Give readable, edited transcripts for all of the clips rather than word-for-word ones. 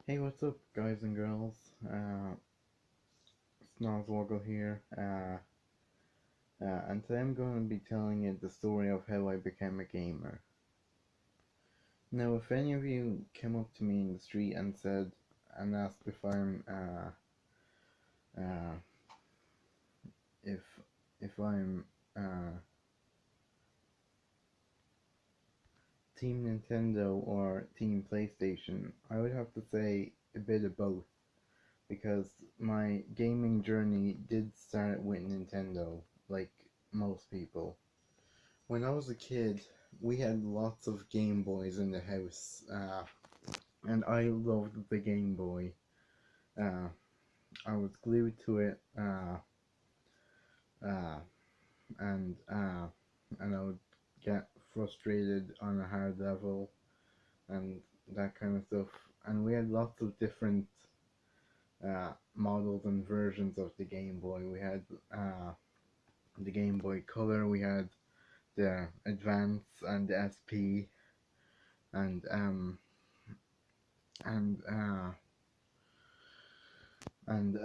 Hey, what's up, guys and girls? Snozwoggle here, and today I'm going to be telling you the story of how I became a gamer. Now, if any of you came up to me in the street and asked if uh, if I'm Team Nintendo or Team PlayStation, I would have to say a bit of both, because my gaming journey did start with Nintendo, like most people. When I was a kid, we had lots of Game Boys in the house, and I loved the Game Boy. Uh, I was glued to it, uh, and uh, and I would get frustrated on a hard level and that kind of stuff. And we had lots of different models and versions of the Game Boy. We had the Game Boy Color, we had the Advance and the SP, and um and uh and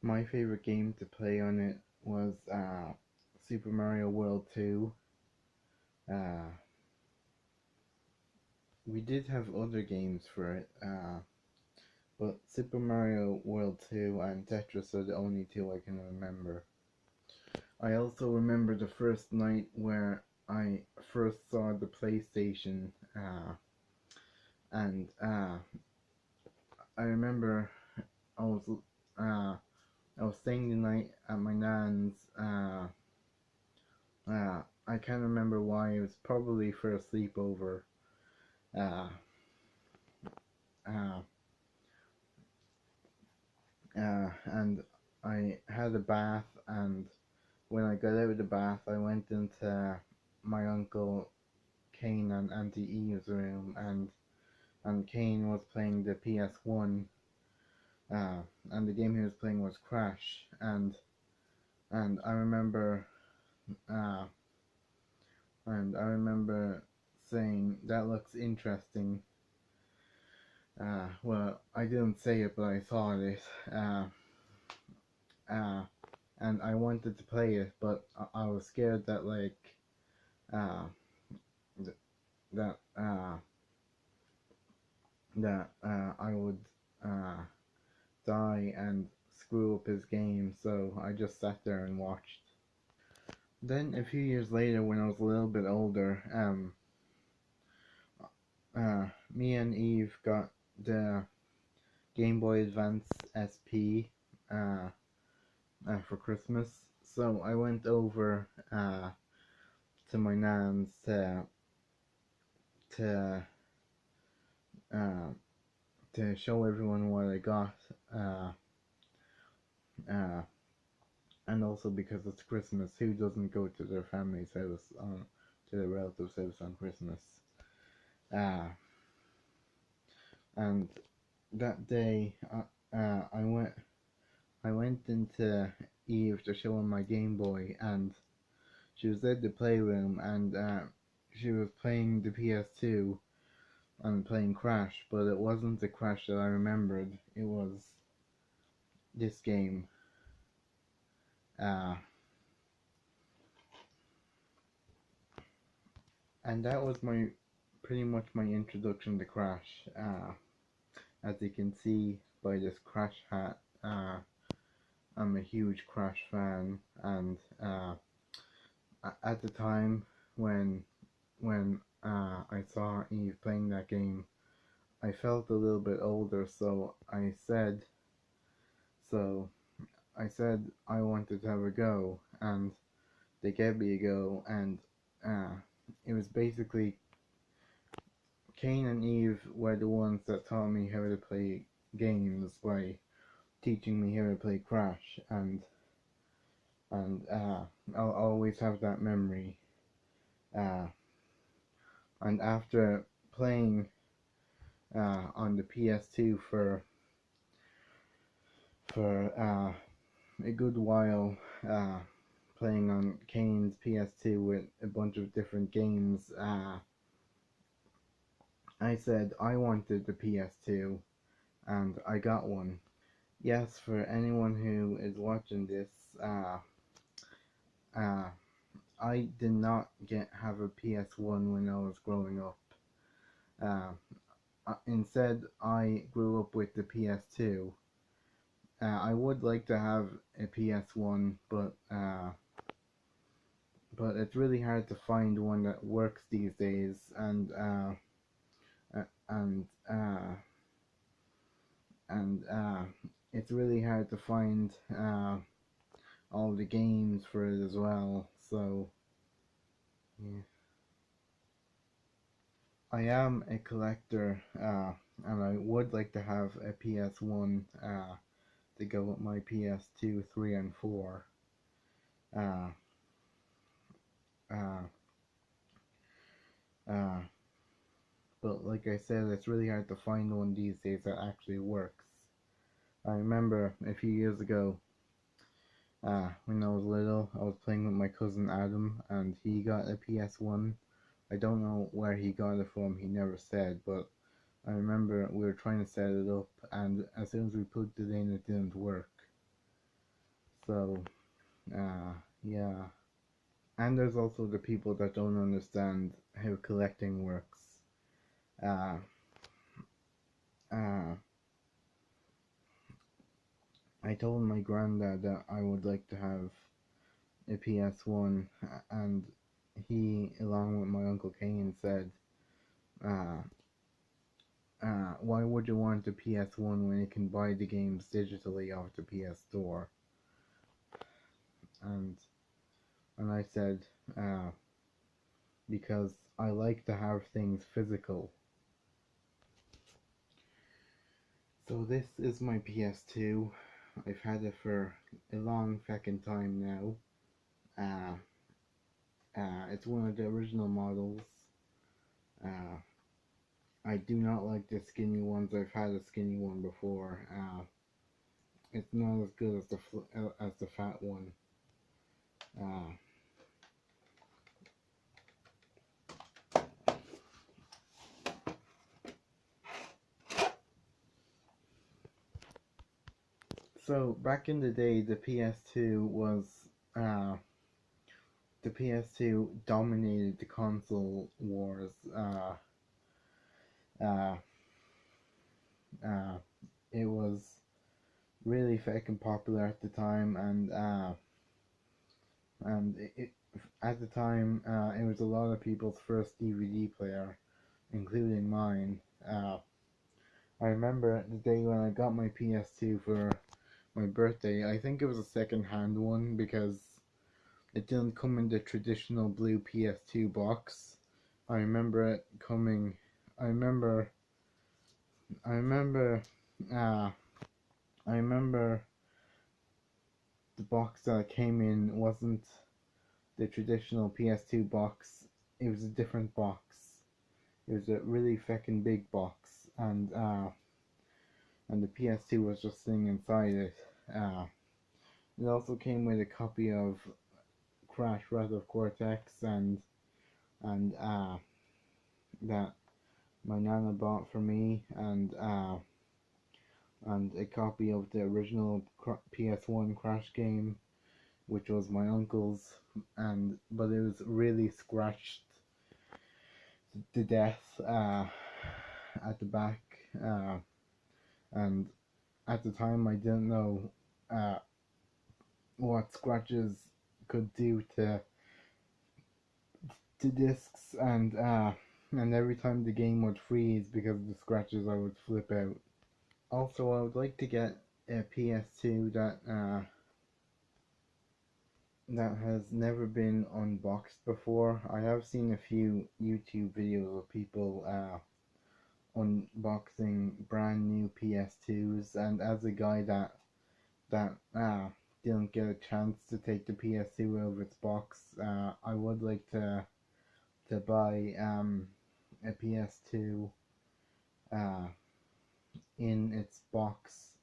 my favorite game to play on it was Super Mario World 2. Uh we did have other games for it, but Super Mario World 2 and Tetris are the only two I can remember. I also remember the first night where I first saw the PlayStation, and I remember I was uh, I was staying the night at my nan's. I can't remember why. It was probably for a sleepover. Uh, uh, and I had a bath, and when I got out of the bath, I went into my uncle Kane and Auntie Eve's room, and Kane was playing the PS1, and the game he was playing was Crash, and I remember, uh, saying, "That looks interesting." Well, I didn't say it, but I thought it. Uh, and I wanted to play it, but I was scared that uh, th- that I would uh, die and screw up his game, so I just sat there and watched. Then a few years later, when I was a little bit older, me and Eve got the Game Boy Advance SP for Christmas. So I went over to my nan's to uh, to show everyone what I got, uh, uh, and also because it's Christmas, who doesn't go to their family's house to their relatives' house on Christmas? Uh, and that day, I went into Eve to show her my Game Boy, and she was at the playroom, and she was playing the PS2 and playing Crash, but it wasn't the Crash that I remembered. It was this game. Uh, and that was pretty much my introduction to Crash. As you can see by this Crash hat, I'm a huge Crash fan, and at the time when I saw Eve playing that game, I felt a little bit older, so so I said I wanted to have a go, and they gave me a go, and uh, it was basically Cain and Eve were the ones that taught me how to play games by teaching me how to play Crash, and I'll always have that memory. Uh, and after playing on the PS2 for a good while, playing on Kane's PS2 with a bunch of different games, I said I wanted the PS2 and I got one. Yes, for anyone who is watching this, uh, I did not have a PS1 when I was growing up. Uh, Instead, I grew up with the PS2. I would like to have a PS1, but it's really hard to find one that works these days, uh, and uh, and it's really hard to find all the games for it as well. So yeah. I am a collector, and I would like to have a PS1 to go with my PS2, 3, and 4. Uh, uh, uh, but like I said, it's really hard to find one these days that actually works. I remember a few years ago, when I was little, I was playing with my cousin Adam, and he got a PS1. I don't know where he got it from, he never said, but I remember we were trying to set it up, and as soon as we plugged it in, it didn't work. So, yeah. And there's also the people that don't understand how collecting works. Uh, uh, I told my granddad that I would like to have a PS1, and he, along with my Uncle Kane, said, uh, why would you want a PS1 when you can buy the games digitally off the PS Store? And I said, because I like to have things physical. So this is my PS2. I've had it for a long fucking time now. It's one of the original models. Uh, I do not like the skinny ones. I've had a skinny one before. It's not as good as the fat one. Uh, so back in the day, uh, the PS2 dominated the console wars. Uh, uh, it was really fucking popular at the time, and at the time it was a lot of people's first DVD player, including mine. I remember the day when I got my PS2 for my birthday. I think it was a second-hand one because it didn't come in the traditional blue PS2 box. I remember it coming. I remember. I remember. Uh, I remember the box that it came in wasn't the traditional PS2 box. It was a different box. It was a really fucking big box, and the PS2 was just sitting inside it. It also came with a copy of Crash Wrath of Cortex and that my nana bought for me, and a copy of the original PS1 Crash game, which was my uncle's, but it was really scratched to death at the back, and at the time I didn't know uh, what scratches could do to discs, and every time the game would freeze because of the scratches, I would flip out. Also, I would like to get a PS2 that has never been unboxed before. I have seen a few YouTube videos of people unboxing brand new PS2s, and as a guy that didn't get a chance to take the PS2 out of its box, I would like to buy a PS2 uh, in its box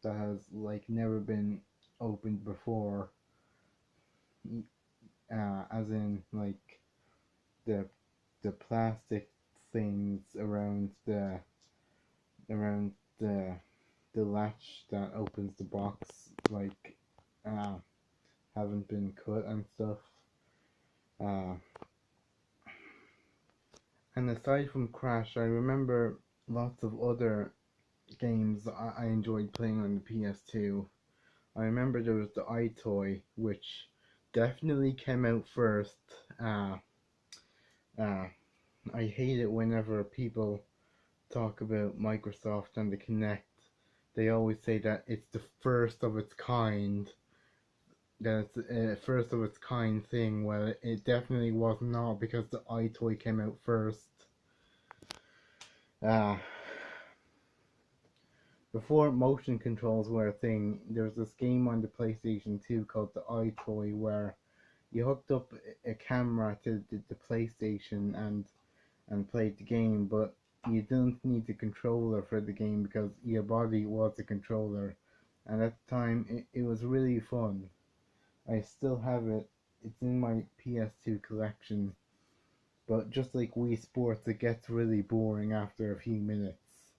that has like never been opened before, as in like the the plastic things around around the latch that opens the box, like, uh, haven't been cut and stuff. Uh, and aside from Crash, I remember lots of other games I enjoyed playing on the PS2. I remember there was the iToy, which definitely came out first. Uh, uh, I hate it whenever people talk about Microsoft and the Kinect. They always say that it's the first of its kind, that it's a first of its kind thing. Well, it definitely was not, because the iToy came out first. Uh, Before motion controls were a thing, there was this game on the PlayStation 2 called the iToy, where you hooked up a camera to the PlayStation and played the game, but you didn't need the controller for the game because your body was the controller. And at the time, it was really fun. I still have it. It's in my PS2 collection. But just like Wii Sports, it gets really boring after a few minutes.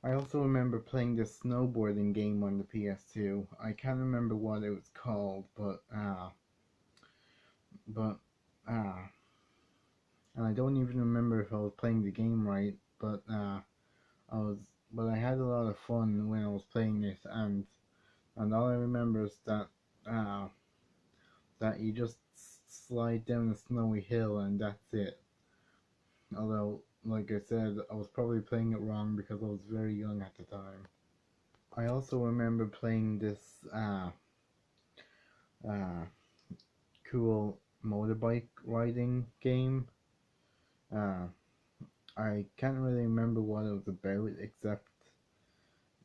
I also remember playing this snowboarding game on the PS2. I can't remember what it was called, but uh, and I don't even remember if I was playing the game right. I was, but I had a lot of fun when I was playing it, and all I remember is uh, that you just slide down a snowy hill and that's it. Although, like I said, I was probably playing it wrong because I was very young at the time. I also remember playing this uh, cool motorbike riding game. Uh, I can't really remember what it was about, except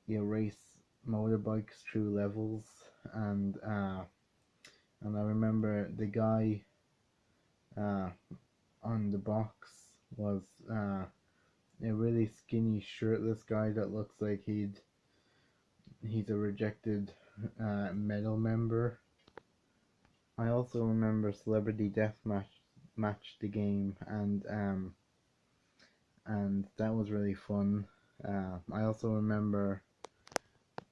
you race motorbikes through levels, and uh, and I remember the guy uh, on the box was a really skinny, shirtless guy that looks like he's a rejected metal member. I also remember Celebrity Deathmatch the game, and that was really fun. I also remember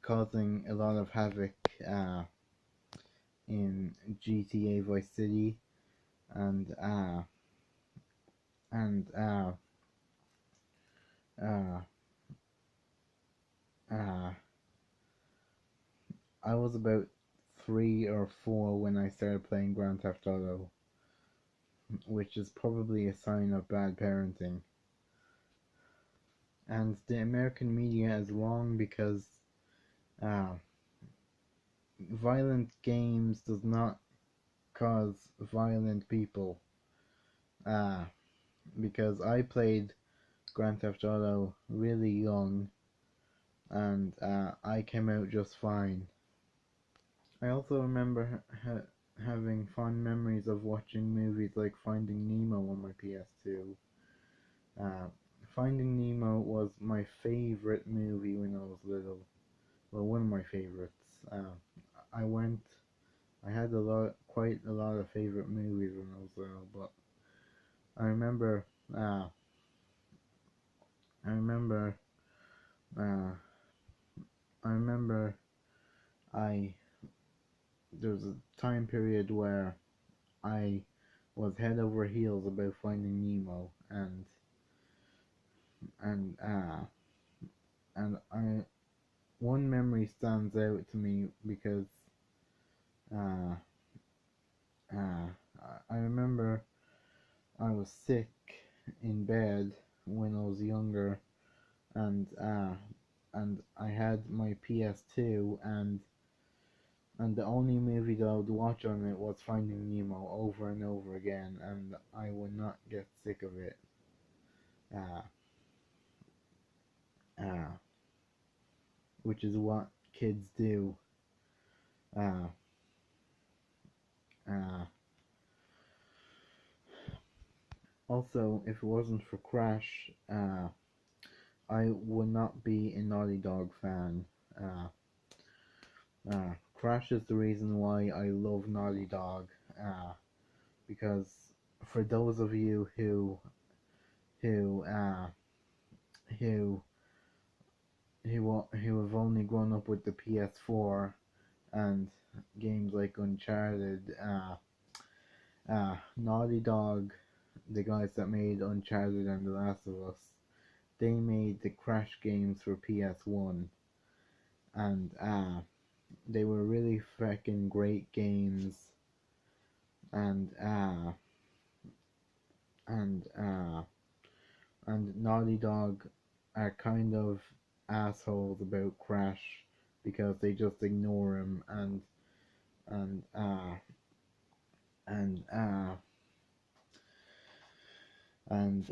causing a lot of havoc in GTA Vice City, and and uh, uh, I was about 3 or 4 when I started playing Grand Theft Auto, which is probably a sign of bad parenting. And the American media is wrong because uh, violent games does not cause violent people. Uh, because I played Grand Theft Auto really young, and I came out just fine. I also remember having fond memories of watching movies like Finding Nemo on my PS2. Uh, Finding Nemo was my favorite movie when I was little. Well, one of my favorites. I went. I had quite a lot of favorite movies when I was little, but I remember. Uh, I remember. Uh, I remember. I There was a time period where I was head over heels about Finding Nemo, and uh, and I one memory stands out to me because uh, uh, I remember I was sick in bed when I was younger, and I had my PS2, and the only movie that I would watch on it was Finding Nemo over and over again, and I would not get sick of it. Uh, uh, which is what kids do. Uh, uh, Also, if it wasn't for Crash, I would not be a Naughty Dog fan. Uh, Crash is the reason why I love Naughty Dog. Because for those of you who who who have only grown up with the PS4 and games like Uncharted, Naughty Dog, the guys that made Uncharted and The Last of Us, they made the Crash games for PS1, and they were really freaking great games, and and uh, and Naughty Dog are kind of assholes about Crash because they just ignore him and uh and uh and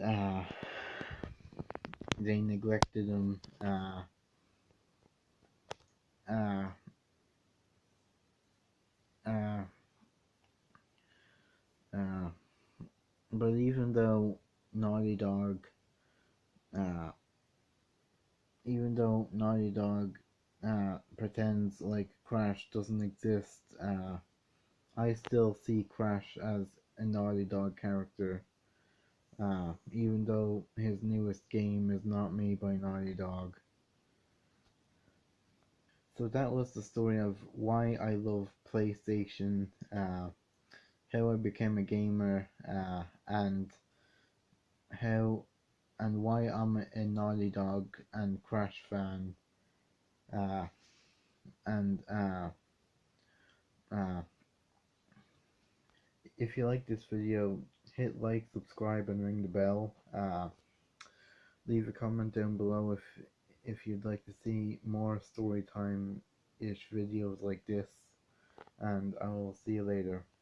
they neglected him uh uh uh but Naughty Dog uh Naughty Dog pretends like Crash doesn't exist, I still see Crash as a Naughty Dog character, even though his newest game is not made by Naughty Dog. So that was the story of why I love PlayStation, how I became a gamer, and how and why I'm a Naughty Dog and Crash fan. Uh, and uh, if you like this video, hit like, subscribe, and ring the bell. Leave a comment down below if you'd like to see more story time ish videos like this, and I will see you later.